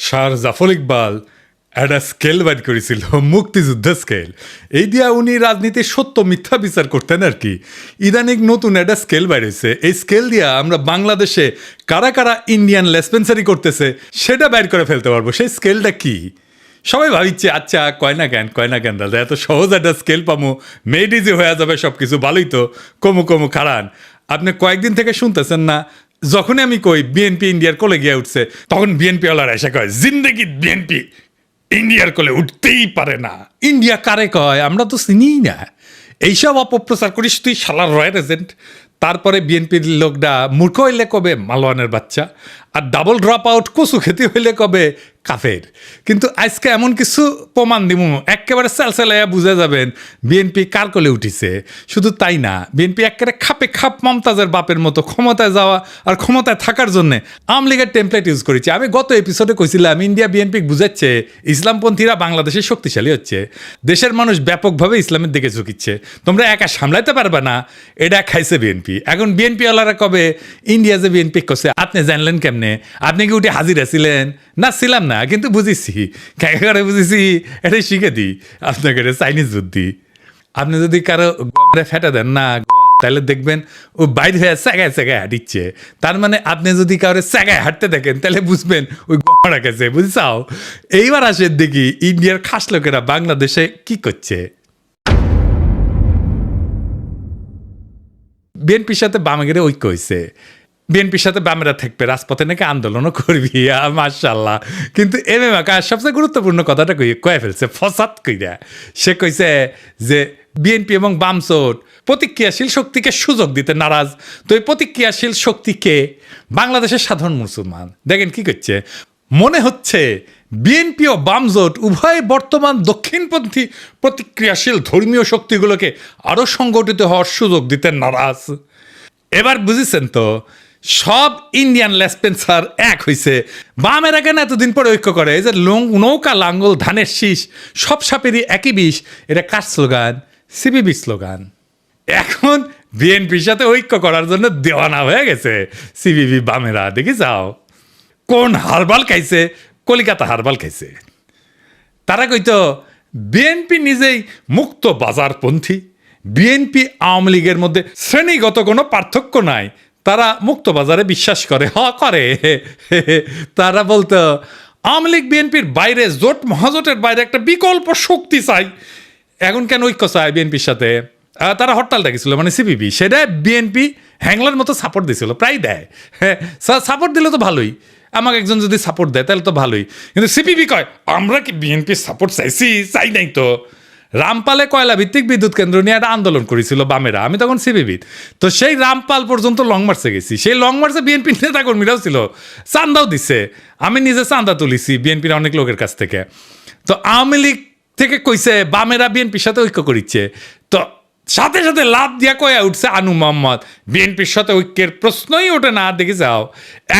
Sir Zafar Iqbal একটা scale বাইর করেছিল, মুক্তিযুদ্ধ স্কেল। এই দিয়া উনি রাজনীতির সত্য মিথ্যা বিচার করতেন আর কি। ইদানিং নতুন একটা স্কেল বাইর হয়েছে। এই স্কেল দিয়া আমরা বাংলাদেশে কারা কারা ইন্ডিয়ান লেসপেন্সারি করতেছে সেটা বাইর করে ফেলতে পারবো। সেই স্কেলটা কি? সবাই ভাবিচ্ছে আচ্ছা কয় না কেন দাদা, এত সহজ একটা স্কেল পামো, মেড ইজি হয়ে যাবে সব কিছু, ভালোই তো। কমু খারান, আপনি কয়েকদিন থেকে শুনতেছেন না, যখনই আমি কই বিএনপি ইন্ডিয়ার কোলে গিয়ে উঠছে, তখন বিএনপি ওয়ালারা এসে কয় জিন্দেগি বিএনপি ইন্ডিয়ার কোলে উঠতেই পারে না। ইন্ডিয়া কারে কয়? আমরা তো চিনিই না। এইসব অপপ্রচার করিস তুই শালার রয়্যাল এজেন্ট। তারপরে বিএনপির লোকটা মূর্খ হইলে কবে মালওয়ানের বাচ্চা, আর ডাবল ড্রপ আউট কচু খেতে হইলে কবে কাফের। কিন্তু আজকে এমন কিছু প্রমাণ দিব একেবারে চালচালাইয়া বুঝে যাবেন বিএনপি কার কোলে উঠিছে। শুধু তাই না, বিএনপি একেবারে খাপে খাপ মমতাজের বাপের মতো ক্ষমতায় যাওয়া আর ক্ষমতায় থাকার জন্য আওয়ামী লীগের টেমপ্লেট ইউজ করেছে। আমি গত এপিসোডে কইছিলাম ইন্ডিয়া বিএনপি বুঝাচ্ছে ইসলামপন্থীরা বাংলাদেশে শক্তিশালী হচ্ছে, দেশের মানুষ ব্যাপকভাবে ইসলামের দিকে ঝুঁকিচ্ছে, তোমরা একা সামলাইতে পারবে না, এটা খাইছে বিএনপি। এখন বিএনপি ওয়ালারা কবে ইন্ডিয়া যে বিএনপি করছে আপনি জানলেন কেমনে? আপনি কি উঠে হাজির ছিলেন? না ছিলাম না, কিন্তু বুঝেছি। করে বুঝেছি এটাই শিখে দিই আপনাকে, চাইনিজ বুদ্ধি। আপনি যদি কারো গমরে ফেটে দেন না, তাহলে দেখবেন ও বাইরে হয়ে স্যাগায় হাঁটিচ্ছে। তার মানে আপনি যদি কারো স্যাগায় হাঁটতে দেখেন তাহলে বুঝবেন ওই গমরা গেছে, বুঝছাও? এইবার আসেন দেখি ইন্ডিয়ার খাস লোকেরা বাংলাদেশে কি করছে। বিএনপির সাথে বামেগের ঐক্য হয়েছে, বিএনপির সাথে বামেরা থাকবে, রাজপথে নাকি আন্দোলনও করবি, মাশাআল্লাহ। কিন্তু এম এম আকাশ সবচেয়ে গুরুত্বপূর্ণ কথাটা কয়ে ফেলছে ফসাদ কইরা। সে কইছে যে বিএনপি এবং বামজোট প্রতিক্রিয়াশীল শক্তিকে সুযোগ দিতে নারাজ। তো এই প্রতিক্রিয়াশীল শক্তিকে বাংলাদেশের সাধারণ মুসলমান দেখেন কি করছে। মনে হচ্ছে বিএনপি ও বামজোট উভয় বর্তমান দক্ষিণপন্থী প্রতিক্রিয়াশীল ধর্মীয় শক্তিগুলোকে আরও সংগঠিত হওয়ার সুযোগ দিতে নারাজ। এবার বুঝেছেন তো, সব ইন্ডিয়ান লেসপেন্সার এক হয়েছে। বামেরা কেন এতদিন পরে ঐক্য করে? এই যে নৌকা লাঙ্গল ধানের শীষ সব সাপেরই একই বিষ, এটা কার স্লোগান? CPB slogan. এখন বিএনপির সাথে ঐক্য করার জন্য দেওয়ানা হয়ে গেছে সিপিবি বামেরা। দেখি যাও কোন হারবাল খাইছে, কলিকাতা হারবাল খাইছে। তারা কইতো বিএনপি নিজেই মুক্ত বাজারপন্থী, বিএনপি আওয়ামী লীগের মধ্যে শ্রেণীগত কোনো পার্থক্য নাই, তারা মুক্ত বাজারে বিশ্বাস করে। করে তারা বলতো আওয়ামী লীগ বিএনপির বাইরে, জোট মহাজোটের বাইরে একটা বিকল্প শক্তি চাই। এখন কেন ঐক্য চায় বিএনপির সাথে? তারা হরতাল ডাকিছিল, মানে সিপিবি, সেটা বিএনপি হ্যাংলার মতো সাপোর্ট দিছিল, প্রায় দেয়। হ্যাঁ, সাপোর্ট দিলে তো ভালোই, আমাকে একজন যদি সাপোর্ট দেয় তাহলে তো ভালোই। কিন্তু সিপিবি কয় আমরা কি বিএনপির সাপোর্ট চাইছি? চাই নাই তো। রামপালে কয়লা ভিত্তিক বিদ্যুৎ কেন্দ্র নিয়ে একটা আন্দোলন করেছিল বামেরা, আমি তখন সিপিবির। তো সেই রামপাল পর্যন্ত লং মার্চে গেছি। সেই লং মার্চে বিএনপির নেতা কর্মীরাও ছিল, চান্দাও দিচ্ছে, আমি নিজে চান্দা তুলিছি বিএনপির অনেক লোকের কাছ থেকে। তো আওয়ামী লীগ থেকে কইছে বামেরা বিএনপির সাথে ঐক্য করিচ্ছে, তো সাথে সাথে লাভ দিয়া কয়া উঠছে আনু মোহাম্মদ বিএনপির সাথে ঐক্যের প্রশ্নই ওঠে না। দেখে যাও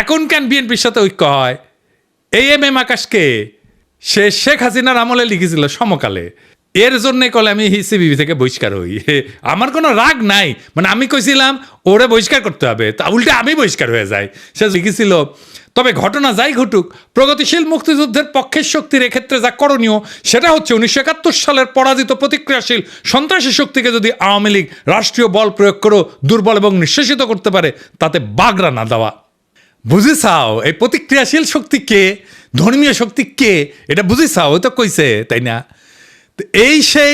এখন কেন বিএনপির সাথে ঐক্য হয়? এই এম এম আকাশকে সে শেখ হাসিনার আমলে লিখেছিল সমকালে, এর জন্যে কলে আমি সিপিবি থেকে বহিষ্কার হই। আমার কোনো রাগ নাই, মানে আমি কইছিলাম ওরে বহিষ্কার করতে হবে, তা উল্টে আমি বহিষ্কার হয়ে যাই। সে লিখেছিল তবে ঘটনা যাই ঘটুক, প্রগতিশীল মুক্তিযুদ্ধের পক্ষের শক্তির এক্ষেত্রে যা করণীয় সেটা হচ্ছে 1971 সালের পরাজিত প্রতিক্রিয়াশীল সন্ত্রাসী শক্তিকে যদি আওয়ামী লীগ রাষ্ট্রীয় বল প্রয়োগ করে দুর্বল এবং নিঃশেষিত করতে পারে, তাতে বাগড়া না দেওয়া। বুঝেছাও এই প্রতিক্রিয়াশীল শক্তি কে, ধর্মীয় শক্তি কে, এটা বুঝেছাও? ওই তো কইছে, তাই না? এই সেই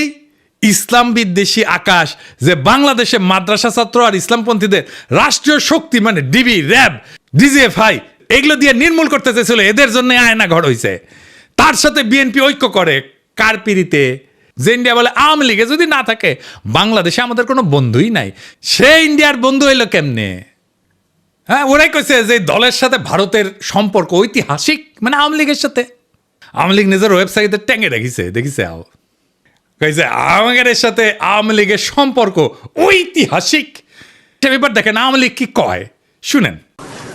ইসলাম বিদ্বেষী আকাশ যে বাংলাদেশে মাদ্রাসা ছাত্র আর ইসলামপন্থীদের রাষ্ট্রীয় শক্তি মানে ডিবি, র্যাব, ডিজিএফআই এগুলো দিয়ে নির্মূল করতে চেয়েছিল, এদের জন্য আয়না ঘর হয়েছে। তার সাথে বিএনপি ঐক্য করে কার পিড়িতে? যে ইন্ডিয়া বলে আওয়ামী লীগে যদি না থাকে বাংলাদেশে আমাদের কোনো বন্ধুই নাই। সে ইন্ডিয়ার বন্ধু হইলো কেমনে? হ্যাঁ, ওরাই কইছে যে দলের সাথে ভারতের সম্পর্ক ঐতিহাসিক, মানে আওয়ামী লীগের সাথে। আওয়ামী লীগ নিজের ওয়েবসাইটে ট্যাঙ্গে রেখেছে, দেখিছে আও কইছে আমাদের সাথে আওয়ামী লীগের সম্পর্ক ঐতিহাসিক। এবার দেখেন আওয়ামী লীগ কি কয়, শুনেন।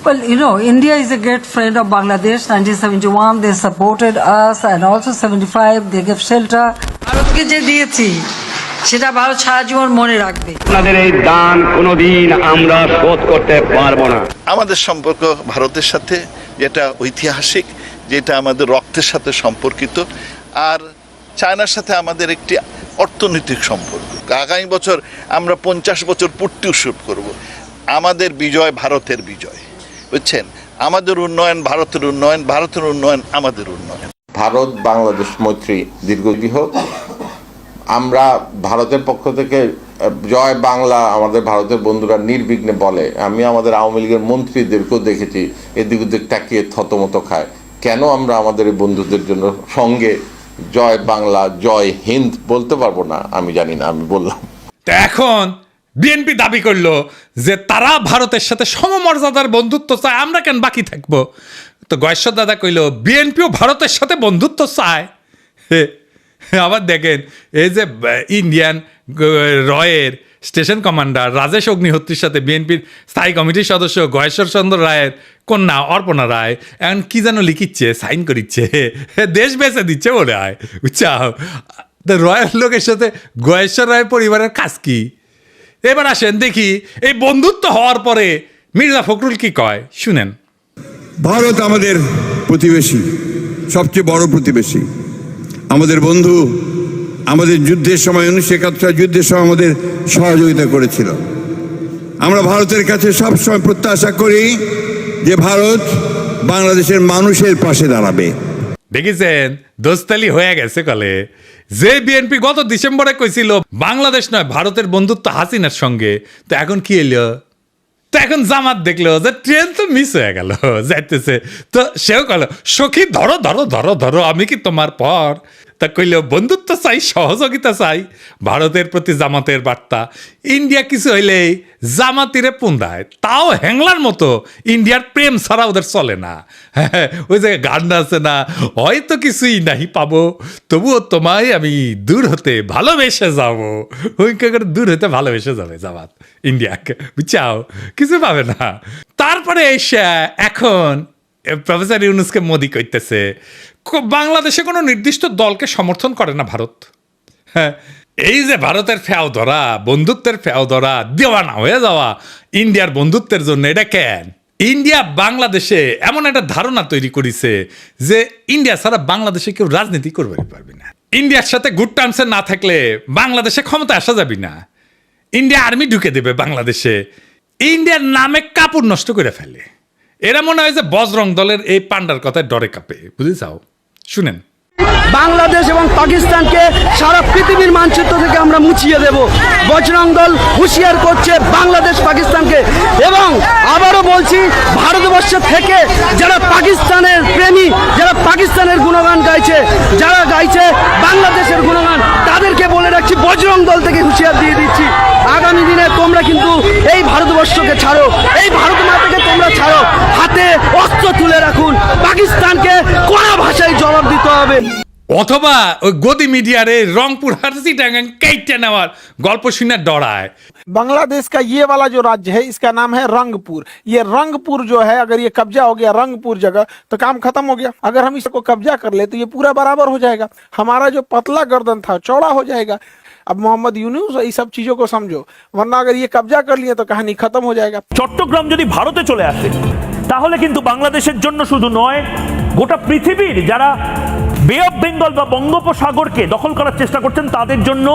Well, you know, India is a great friend of Bangladesh. 1971, they supported us, and also 75, they gave shelter. ভারতকে যে দিয়েছি সেটা ভারত সারা জীবন মনে রাখবে। আপনাদের এই দান কোনোদিন আমরা শোধ করতে পারবো না। আমাদের সম্পর্ক ভারতের সাথে যেটা ঐতিহাসিক, যেটা আমাদের রক্তের সাথে সম্পর্কিত, আর চায়নার সাথে আমাদের একটি অর্থনৈতিক সম্পর্ক। আগামী বছর আমরা 50 বছর পূর্তি উৎসব করব। আমাদের বিজয় ভারতের বিজয়, বুঝছেন? আমাদের উন্নয়ন ভারতের উন্নয়ন, ভারতের উন্নয়ন আমাদের উন্নয়ন। ভারত বাংলাদেশ মৈত্রী দীর্ঘজীবী হোক। আমরা ভারতের পক্ষ থেকে জয় বাংলা আমাদের ভারতের বন্ধুরা নির্বিঘ্নে বলে। আমি আমাদের আওয়ামী লীগের মন্ত্রীদেরকেও দেখেছি এদিক ওদিক তাকিয়ে থতমত খায়। কেন আমরা আমাদের এই বন্ধুদের জন্য সঙ্গে জয় বাংলা জয় হিন্দ বলতে পারবো না? আমি জানি না, আমি বললাম। তো এখন বিএনপি দাবি করলো যে তারা ভারতের সাথে সমমর্যাদার বন্ধুত্ব চায়, আমরা কেন বাকি থাকবো? তো গয়েশ্বর দাদা কইল বিএনপিও ভারতের সাথে বন্ধুত্ব চায়। আবার দেখেন এই যে ইন্ডিয়ান রয়ের স্টেশন কমান্ডার রাজেশ অগ্নিহোত্রীর সাথে বিএনপির স্থায়ী কমিটির সদস্য গয়েশ্বর চন্দ্র রায়ের কন্যা অর্পণা রায় এখন কি যেন লিখিচ্ছে, সাইন করিচ্ছে, দেশ বেঁচে দিচ্ছে বলে হয়, বুঝছাও? তো রয়ের লোকের সাথে গয়েশ্বর রায়ের পরিবারের কাজ কি? এবার আসেন দেখি এই বন্ধুত্ব হওয়ার পরে মির্জা ফখরুল কি কয়, শুনেন। ভারত আমাদের প্রতিবেশী, সবচেয়ে বড় প্রতিবেশী, আমাদের বন্ধু। আমাদের যুদ্ধের সময় 1971 যুদ্ধের সময় আমাদের সহযোগিতা করেছিল। আমরা ভারতের কাছে সবসময় প্রত্যাশা করি যে ভারত বাংলাদেশের মানুষের পাশে দাঁড়াবে। দেখেছেন দোস্তালি হয়ে গেছে কলে। যে বিএনপি গত ডিসেম্বরে কইছিল বাংলাদেশ নয় ভারতের বন্ধুত্ব হাসিনার সঙ্গে, তো এখন কি এলো? তো এখন জামাত দেখলো যে ট্রেন তো মিস হয়ে গেল, যাইতেছে, তো সেও কল সখী ধরো ধরো ধরো ধরো, আমি কি তোমার পর? তা কইল বন্ধুত্ব চাই, সহযোগিতা চাই। ভারতের প্রতি জামাতের বার্তা। ইন্ডিয়া কিছু হইলেই জামাতিরে পুন্দায়, তাও হ্যাংলার মতো। ইন্ডিয়ার প্রেম ছাড়া ওদের চলে না। হ্যাঁ, ওই যে গান আছে না, হয়তো কিছুই নাহি পাবো তবুও তোমায় আমি দূর হতে ভালোবেসে যাবো। ওই করে দূর হতে ভালোবেসে যাবে জামাত ইন্ডিয়াকে, বুঝছাও? কিছু পাবে না। তারপরে এসে এখন প্রফেসর ইউনুসকে মোদি কইতেছে বাংলাদেশে কোনো নির্দিষ্ট দলকে সমর্থন করে না ভারত। হ্যাঁ, এই যে ভারতের ফেও ধরা, বন্ধুত্বের ফেও ধরা, দেওয়ানা হয়ে যাওয়া ইন্ডিয়ার বন্ধুত্বের জন্য, এটা কেন? ইন্ডিয়া বাংলাদেশে এমন একটা ধারণা তৈরি করেছে যে ইন্ডিয়া ছাড়া বাংলাদেশে কেউ রাজনীতি করবে পারবে না। ইন্ডিয়ার সাথে গুড টার্মসে না থাকলে বাংলাদেশে ক্ষমতা আসা যাবে না। ইন্ডিয়া আর্মি ঢুকে দেবে বাংলাদেশে, ইন্ডিয়ার নামে কাপড় নষ্ট করে ফেলে। এরা মনে হয় যে বজরং দলের এই পান্ডার কথায় ডরে কাঁপে, বুঝেছাও? শুনেন। বাংলাদেশ এবং পাকিস্তানকে সারা পৃথিবীর মানচিত্র থেকে আমরা মুছিয়ে দেব। বজরং দল হুঁশিয়ার করছে বাংলাদেশ পাকিস্তানকে। এবং আবারও বলছি, ভারতবর্ষ থেকে যারা পাকিস্তানের প্রেমী, যারা পাকিস্তানের গুণগান গাইছে, যারা গাইছে বাংলাদেশের গুণগান, তাদেরকে বলে রাখছি বজরং দল থেকে হুঁশিয়ার দিয়ে দিচ্ছি, আগামী দিনে তোমরা কিন্তু এই ভারতবর্ষকে ছাড়ো, এই ভারত মাতাকে তোমরা ছাড়ো, হাতে অস্ত্র তুলে রাখুন। পাকিস্তানকে কড়া ভাষায় জবাব দিতে হবে। অথবা ওই গদি মিডিয়ারে রংপুর হারসিটাঙ্গাং কেটে নেওয়ার গল্প শুনে ডরায়। बांग्लादेश का ये वाला जो राज्य है इसका नाम है रंगपुर। ये रंगपुर जो है, अगर ये कब्जा हो गया रंगपुर जगह, तो काम खत्म हो गया। अगर हम इसको कब्जा कर ले तो ये पूरा बराबर हो जाएगा। हमारा जो पतला गर्दन था चौड़ा हो जाएगा। अब मोहम्मद यूनुस ये सब चीजों को समझो, वरना अगर ये कब्जा कर लिए तो कहानी खत्म हो जाएगा। চট্টগ্রাম যদি ভারতে চলে আসে তাহলে কিন্তু বাংলাদেশের জন্য শুধু নয়, গোটা পৃথিবীর যারা বে অফ বেঙ্গল বা বঙ্গোপসাগরকে দখল করার চেষ্টা করছেন তাদের জন্য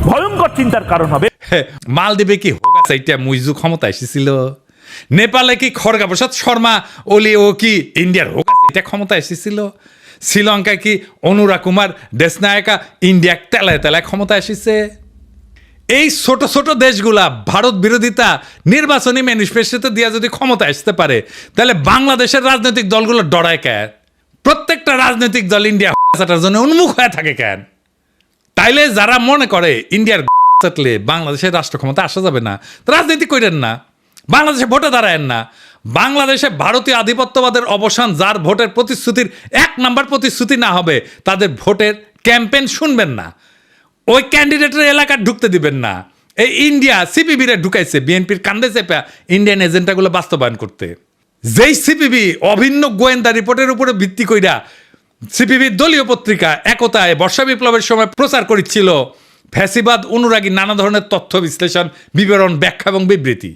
ভয়ঙ্কর চিন্তার কারণ হবে। মালদ্বীপে কি হোগা সাইটা মুইজু ক্ষমতা এসেছিল? নেপালে কি খড়গা প্রসাদ শর্মা ওলি ও কি ইন্ডিয়ার হোগা সাইটা ক্ষমতা এসেছিল? শ্রীলঙ্কায় কি অনুরা কুমার দেশনায়কা ইন্ডিয়া তেলায় তেলায় ক্ষমতা এসেছে? এই ছোট ছোট দেশগুলা ভারত বিরোধিতা নির্বাচনী ম্যানিফেস্টোতে দিয়া যদি ক্ষমতা আসতে পারে, তাহলে বাংলাদেশের রাজনৈতিক দলগুলো ডরায় কেন? প্রত্যেকটা রাজনৈতিক দল ইন্ডিয়া চাটার জন্য উন্মুখ হয়ে থাকে কেন? তাইলে যারা মনে করে ইন্ডিয়ার চাটলে বাংলাদেশের রাষ্ট্র ক্ষমতা আসা যাবে না, রাজনীতি করেন না, বাংলাদেশে ভোটে দাঁড়ায়েন না। বাংলাদেশে ভারতীয় আধিপত্যবাদের অবসান যার ভোটের প্রতিশ্রুতির 1 নাম্বার প্রতিশ্রুতি না হবে, তাদের ভোটের ক্যাম্পেইন শুনবেন না, ওই ক্যান্ডিডেটের এলাকা ঢুকতে দিবেন না। এই ইন্ডিয়া সিপিবিরে ঢুকাইছে বিএনপির কান্দে চেপে ইন্ডিয়ান এজেন্ডাগুলো বাস্তবায়ন করতে। যেই সিপিবি অভিন্ন গোয়েন্দা রিপোর্টের উপরে ভিত্তি কইরা সিপিবির দলীয় পত্রিকা একতায় বর্ষা বিপ্লবের সময় প্রচার করেছিল ফ্যাসিবাদ অনুরাগী নানা ধরনের তথ্য বিশ্লেষণ, বিবরণ, ব্যাখ্যা এবং বিবৃতি।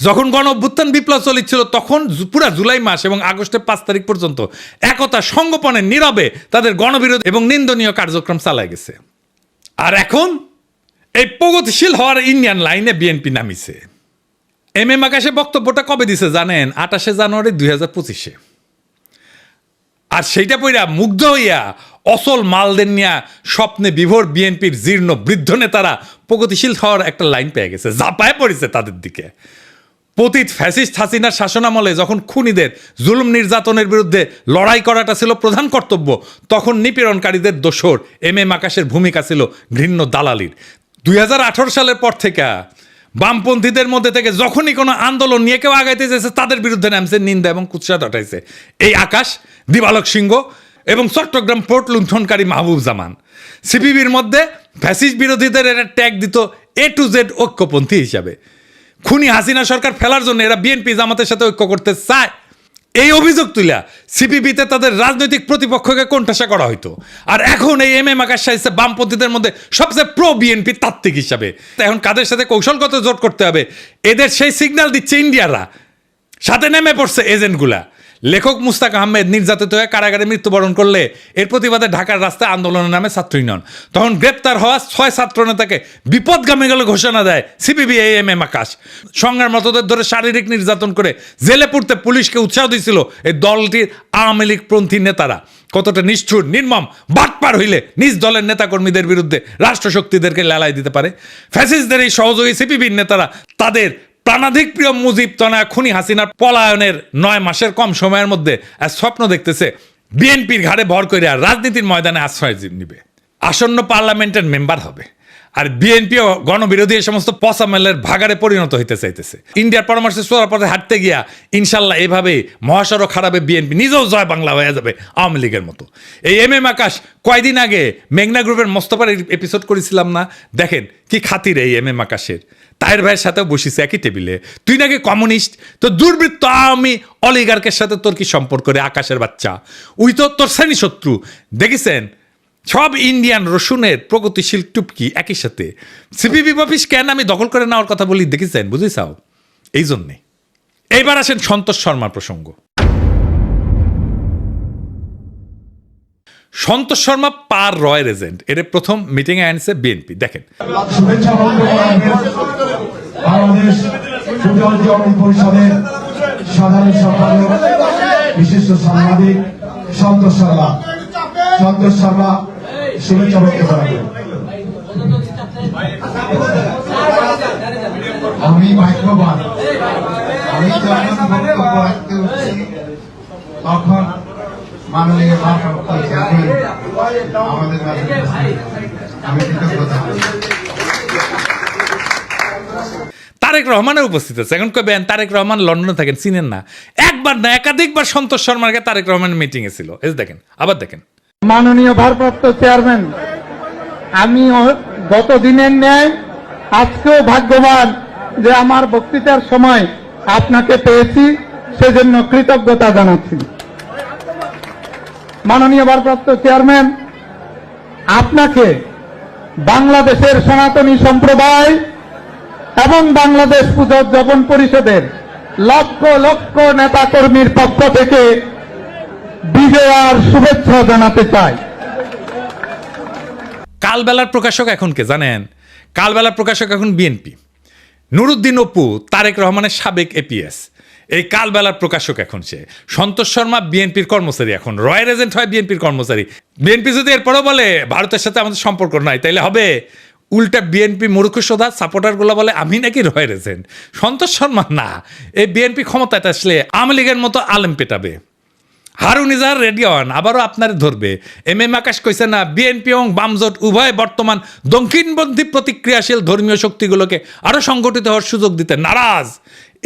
যখন গণ অভ্যুত্থান বিপ্লব চলেছিল তখন পুরা জুলাই মাস এবং আগস্টের 5 তারিখ পর্যন্ত একতা সংগোপনে নীরবে তাদের গণবিরোধী এবং নিন্দনীয় কার্যক্রম চালায় গেছে। আর এখন এই প্রগতিশীল হওয়ার ইন্ডিয়ান লাইনে বিএনপি নামিছে। এম আকাশে বক্তব্যটা কবে দিছে জানেন? 28 জানুয়ারি 2025। আর সেইটা পইরা মুগ্ধ হইয়া অসল মালদের নিয়া স্বপ্নে বিভোর বিএনপির জীর্ণ বৃদ্ধ নেতারা প্রগতিশীল হওয়ার একটা লাইন পেয়ে গেছে, ঝাঁপায় পড়েছে তাদের দিকে। পতিত ফ্যাসিস্ট হাসিনার শাসনামলে যখন খুনিদের জুলুম নির্যাতনের বিরুদ্ধে লড়াই করাটা ছিল প্রধান কর্তব্য, তখন নিপীড়নকারীদের দোসর এম আকাশের ভূমিকা ছিল ঘৃণ্য দালালির। 2018 সালের পর থেকে বামপন্থীদের মধ্যে থেকে যখনই কোনো আন্দোলন নিয়ে কেউ আগাইতে চেয়েছে তাদের বিরুদ্ধে নামছে, নিন্দা এবং কুৎসা উঠাইছে এই আকাশ, দিবালক সিংহ এবং চট্টগ্রাম পোর্ট লুণ্ঠনকারী মাহবুব জামান। সিপিবির মধ্যে ফ্যাসিস্ট বিরোধীদের এরা ট্যাগ দিত A to Z ঐক্যপন্থী হিসাবে। খুনি হাসিনা সরকার ফেলার জন্য এরা বিএনপি জামাতের সাথে ঐক্য করতে চায়, এই অভিযোগ তুলা সিপিবিতে তাদের রাজনৈতিক প্রতিপক্ষকে কোণঠাসা করা হইতো। আর এখন এই এম আকাশ সাহিত্যে বামপন্থীদের মধ্যে সবচেয়ে প্রো বিএনপি তাত্ত্বিক হিসাবে। এখন কাদের সাথে কৌশলগত জোট করতে হবে এদের সেই সিগন্যাল দিচ্ছে ইন্ডিয়ারা, সাথে নেমে পড়ছে এজেন্টগুলা। লেখক মুস্তাক আহমেদ নির্যাতিত হয়ে কারাগারে মৃত্যুবরণ করলে এর প্রতিবাদে ঢাকার রাস্তায় আন্দোলনের নামে ছাত্র ইউনিয়ন। তখন গ্রেপ্তার হওয়া 6 ছাত্র নেতাকে বিপদগামী বলে ঘোষণা দেয় সিপিবি এম আকাশ। সংগ্রামরতদের ধরে শারীরিক নির্যাতন করে জেলে পুরতে পুলিশকে উৎসাহ দিয়েছিল এই দলটির আওয়ামী লীগপন্থী নেতারা। কতটা নিষ্ঠুর নির্মম বাটপার হইলে নিজ দলের নেতাকর্মীদের বিরুদ্ধে রাষ্ট্রশক্তিদেরকে লেলাই দিতে পারে। ফ্যাসিস্টদের এই সহযোগী সিপিবির নেতারা তাদের প্রাণাধিক প্রিয় মুজিব তনয়া খুনি হাসিনার পলায়নের 9 মাসের কম সময়ের মধ্যে স্বপ্ন দেখতেছে বিএনপির ঘাড়ে ভর করে আর রাজনীতির ময়দানে আশ্রয় নিবে, আসন্ন পার্লামেন্টের মেম্বার হবে। আর বিএনপিও গণবিরোধী এই সমস্ত পচামেলের ভাগারে পরিণত হইতে চাইতেছে। ইন্ডিয়ার পরামর্শে চোরা পথে হাঁটতে গিয়া ইনশাল্লাহ এভাবে মহাসড়ক খারাপে বিএনপি নিজেও জয় বাংলা হয়ে যাবে আওয়ামী লীগের মতো। এই এম আকাশ কয়দিন আগে মেঘনা গ্রুপের মোস্তফার এপিসোড করেছিলাম না, দেখেন কি খাতির এই এম আকাশের। তাহের ভাইয়ের সাথেও বসিছে একই টেবিলে। তুই নাকি কমিউনিস্ট, তো দুর্বৃত্ত আওয়ামী অলিগার্কের সাথে তোর কি সম্পর্ক রে আকাশের বাচ্চা? উই তো তোর শ্রেণী শত্রু। দেখেছেন সব ইন্ডিয়ান রসুনের প্রগতিশীল টুপকি একই সাথে। সিপিবি অফিস কেন আমি দখল করে নেওয়ার কথা বলি দেখেছেন, বুঝেছাও? এই জন্যে। এইবার আসেন সন্তোষ শর্মার প্রসঙ্গ। সন্তোষ শর্মা পার রয়ের এজেন্ট, এর প্রথম মিটিংয়ে আনছে বিএনপি। দেখেন বাংলাদেশ পরিষদের সাধারণ সম্পাদক বিশিষ্ট সাংবাদিক সন্তোষ শর্মা শুভেচ্ছা বক্তব্য রাখবেন। আমি ভাগ্যবান, আমি যখন বক্তব্য রাখতে উঠছি তখন মাননীয় আমাদের মাঝে আমি কৃতজ্ঞতা। তারেক রহমানের উপস্থিত আছে। এখন কবেন তারেক রহমান লন্ডনে থাকেন, চিনেন না? একবার না একাধিকবার সন্তোষ শর্মাকে তারেক রহমানের মিটিং এ ছিল। এই দেখেন, আবার দেখেন। মাননীয় ভারপ্রাপ্ত চেয়ারম্যান, আমি গত দিনের ন্যায় আজকেও ভাগ্যবান যে আমার বক্তৃতার সময় আপনাকে পেয়েছি, সেজন্য কৃতজ্ঞতা জানাচ্ছি। মাননীয় ভারপ্রাপ্ত চেয়ারম্যান, আপনাকে বাংলাদেশের সনাতনী সম্প্রদায় এবং বাংলাদেশ পুজোজ্জীবন পরিষদের লক্ষ লক্ষ নেতা কর্মীর পক্ষ থেকে বিজয় আর শুভেচ্ছা জানাতে চাই। কালবেলার প্রকাশক এখন কে জানেন? কালবেলার প্রকাশক এখন বিএনপি। নুরুদ্দিন অপু তারেক রহমানের সাবেক এপিএস, এই কালবেলার প্রকাশক এখন সে। সন্তোষ শর্মা বিএনপির কর্মচারী, এখন রয়ের এজেন্ট হয় বিএনপির কর্মচারী। বিএনপি যদি এরপরও বলে ভারতের সাথে আমাদের সম্পর্ক নাই, তাইলে হবে উল্টা বিএনপি মূর্খসোদা সাপোর্টারগুলো বলে আমি নাকি রয়ের এজেন্ট। সন্তোষ শর্মা না, এই বিএনপি ক্ষমতায় আসলে আওয়ামী লীগের মতো আলেম পেটাবে। হারুন ইজাহার রেডি হন, আবারও আপনারে ধরবে। এম আকাশ কইছে না, বিএনপি এবং বামজোট উভয় বর্তমান দক্ষিণপন্থী প্রতিক্রিয়াশীল ধর্মীয় শক্তিগুলোকে আরো সংগঠিত হওয়ার সুযোগ দিতে নারাজ।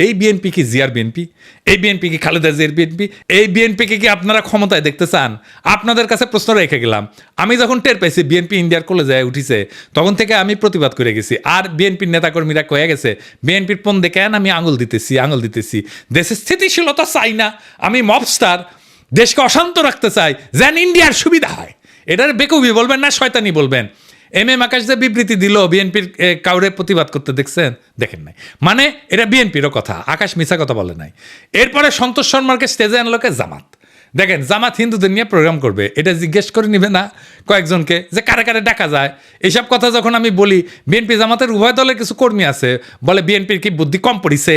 এই বিএনপি কি জিয়ার বিএনপি? এই বিএনপি কি খালেদা জিয়ার বিএনপি? এই বিএনপিকে কি আপনারা ক্ষমতায় দেখতে চান? আপনাদের কাছে প্রশ্ন রেখে গেলাম। আমি যখন টের পাইছি বিএনপি ইন্ডিয়ার কলেজে উঠিছে, তখন থেকে আমি প্রতিবাদ করে গেছি। আর বিএনপির নেতাকর্মীরা কয়ে গেছে বিএনপির পণ দেখেন আমি আঙুল দিতেছি। দেশের স্থিতিশীলতা চাই না, আমি মবস্টার, দেশকে অশান্ত রাখতে চাই, যেন ইন্ডিয়ার সুবিধা হয়। এটার বেকুবি বলবেন না শয়তানি বলবেন। আকাশ যে বিবৃতি দিল বিএনপির কাউরে প্রতিবাদ করতে দেখছেন? দেখেন নাই। মানে এটা বিএনপিরও কথা, আকাশ মিছা কথা বলে নাই। এরপরে সন্তোষ শর্মাকে স্টেজে আনলোকে জামাত। দেখেন জামাত হিন্দুদের নিয়ে প্রোগ্রাম করবে, এটা জিজ্ঞেস করে নিবে না কয়েকজনকে যে কারে কারে ডাকা যায়? এইসব কথা যখন আমি বলি, বিএনপি জামাতের উভয় দলের কিছু কর্মী আছে বলে বিএনপির কি বুদ্ধি কম পড়িছে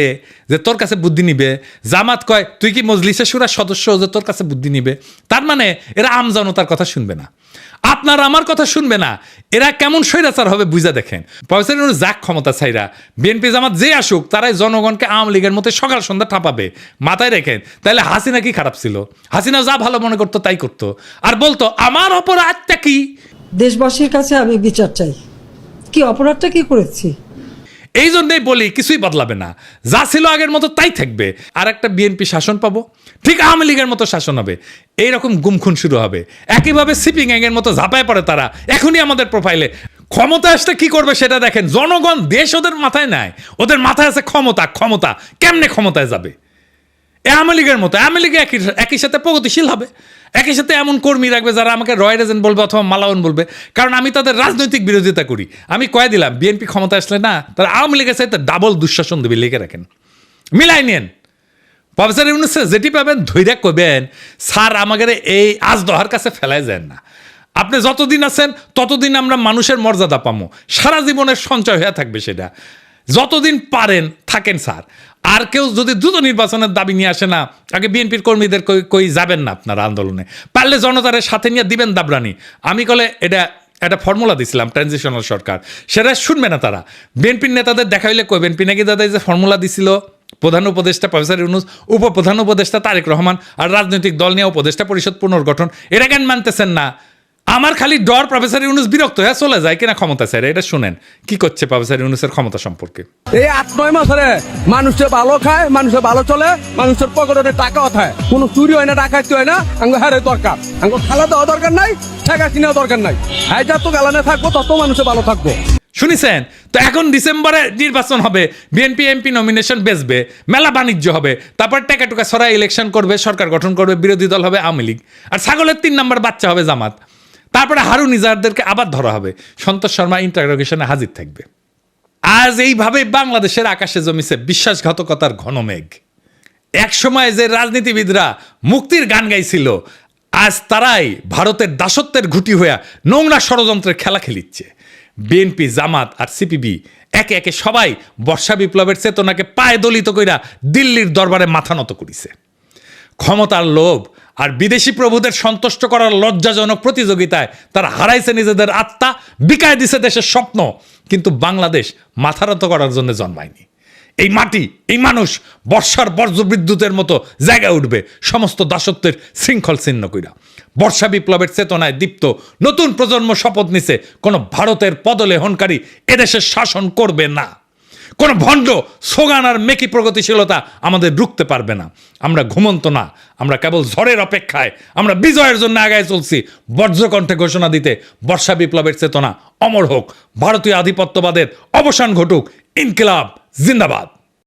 যে তোর কাছে বুদ্ধি নিবে? জামাত কয় তুই কি মজলিসে শুরার সদস্য যে তোর কাছে বুদ্ধি নিবে? তার মানে এরা আমজনতার কথা শুনবে না, আপনার আমার কথা শুনবে না। এরা কেমন স্বৈরাচার হবে বুঝা দেখেন। প্রফেসর ইউনূস যাক ক্ষমতা ছাইরা, বিএনপি জামাত যে আসুক তারাই জনগণকে আওয়ামী লীগের মতো সকাল সন্ধ্যা ঠাপাবে, মাথায় রেখেন। তাহলে হাসিনা কি খারাপ ছিল? হাসিনা যা ভালো মনে করতো তাই করতো, আর বলতো আমার অপরাধটা কি? দেশবাসীর কাছে আমি বিচার চাই, কি অপরাধটা কি করেছি। এই জন্যই বলি কিছুই বদলাবে না, যা ছিল আগের মতো তাই থাকবে। আর একটা বিএনপি শাসন পাবো, ঠিক আওয়ামী লীগের মতো শাসন হবে। এইরকম গুমখুন শুরু হবে, একইভাবে সিপিং গ্যাংয়ের মতো ঝাঁপায় পড়ে তারা। এখনই আমাদের প্রোফাইলে ক্ষমতা আসতে কি করবে সেটা দেখেন। জনগণ দেশ ওদের মাথায় নাই, ওদের মাথায় আছে ক্ষমতা। ক্ষমতা কেমনে ক্ষমতায় যাবে? আওয়ামী লীগের মতো, আওয়ামী লীগ একই সাথে প্রগতিশীল হবে, একই সাথে এমন কর্মী রাখবে যারা আমাকে রয় রেজেন্ট বলবে অথবা মালাউন বলবে, কারণ আমি তাদের রাজনৈতিক বিরোধিতা করি। আমি কয়ে দিলাম বিএনপি ক্ষমতা আসলে না, তারা আওয়ামী লীগের সাথে ডাবল দুঃশাসন দেবে, লিখে রাখেন, মিলাই নেন। প্রফেসর ইউনূস যেটি পাবেন ধৈর্য করবেন, স্যার আমাদের এই আজ দহার কাছে ফেলায় যান না। আপনি যতদিন আছেন ততদিন আমরা মানুষের মর্যাদা পাবো, সারা জীবনের সঞ্চয় হয়ে থাকবে সেটা। যতদিন পারেন থাকেন স্যার। আর কেউ যদি দ্রুত নির্বাচনের দাবি নিয়ে আসে না, আগে বিএনপির কর্মীদের কই যাবেন না আপনারা আন্দোলনে, পারলে জনতারের সাথে নিয়ে দিবেন দাবরানি। আমি কলে এটা একটা ফর্মুলা দিছিলাম ট্রানজিশনাল সরকার, সেটা শুনবে না তারা। বিএনপির নেতাদের দেখা হইলে কইবেন পিনাকি দাদা যে ফর্মুলা দিছিল, প্রধান উপদেষ্টা প্রফেসর ইউনূস, উপপ্রধান উপদেষ্টা তারেক রহমান, আর রাজনৈতিক দল নিয়ে উপদেষ্টা পরিষদ পুনর্গঠন, এটা কেন মানতেছেন না? আমার খালি ডর প্রফেসর ইউনূস বিরক্ত হয়ে চলে যায় কিনা ক্ষমতা ছেড়ে। এটা শুনেন কি করছে প্রফেসর ইউনূসের ক্ষমতা সম্পর্কে। এই 8-9 মাসে মানুষের ভালো খায়, মানুষের ভালো চলে, মানুষের পকেটে টাকাও থাকে, কোনো চুরি হয় না, ডাকাতি হয় না। আঙ্গো হারে দরকার, আঙ্গো খালা দেওয়া দরকার নাই, টাকা কিনাও দরকার নাই। হ্যাঁ যত গালানে থাকবো তত মানুষের ভালো থাকবো। শুনিছেন তো? এখন ডিসেম্বরে নির্বাচন হবে, বিএনপি এমপি নমিনেশন বেচবে, মেলা বাণিজ্য হবে, তারপর টাকা টুকা ছড়া ইলেকশন করবে, সরকার গঠন করবে, বিরোধী দল হবে আওয়ামী লীগ, আর ছাগলের 3 নম্বর বাচ্চা হবে জামাত। তারপরে হারুন ইজাহারদেরকে আবার ধরা হবে, সন্তোষ শর্মা ইন্টারোগেশনে হাজির থাকবে। আজ এইভাবে বাংলাদেশের আকাশে জমিছে বিশ্বাসঘাতকতার ঘন মেঘ। এক সময় যে রাজনীতিবিদরা মুক্তির গান গাইছিল, আজ তারাই ভারতের দাসত্বের ঘুঁটি হইয়া নোংরা ষড়যন্ত্রের খেলা খেলিচ্ছে। বিএনপি জামাত আর সিপিবি একে একে সবাই বর্ষা বিপ্লবের চেতনাকে পায়ে দলিত কইরা দিল্লির দরবারে মাথা নত করিছে। ক্ষমতার লোভ আর বিদেশি প্রভুদের সন্তুষ্ট করার লজ্জাজনক প্রতিযোগিতায় তারা হারাইছে নিজেদের আত্মা, বিকায় দিছে দেশের স্বপ্ন। কিন্তু বাংলাদেশ মাথারত করার জন্য জন্মায়নি। এই মাটি, এই মানুষ বর্ষার বজ্রবিদ্যুতের মতো জায়গায় উঠবে সমস্ত দাসত্বের শৃঙ্খল ছিন্ন কইরা। বর্ষা বিপ্লবের চেতনায় দীপ্ত নতুন প্রজন্ম শপথ নিছে, কোনো ভারতের পদলেহনকারী এদেশের শাসন করবে না। কোনো ভণ্ড সোগান আর মেকি প্রগতিশীলতা আমাদের রুখতে পারবে না। আমরা ঘুমন্ত না, আমরা কেবল ঝড়ের অপেক্ষায়। আমরা বিজয়ের জন্য আগায় চলছি, বজ্রকণ্ঠে ঘোষণা দিতে বর্ষা বিপ্লবের চেতনা অমর হোক, ভারতীয় আধিপত্যবাদের অবসান ঘটুক, ইনকিলাব জিন্দাবাদ।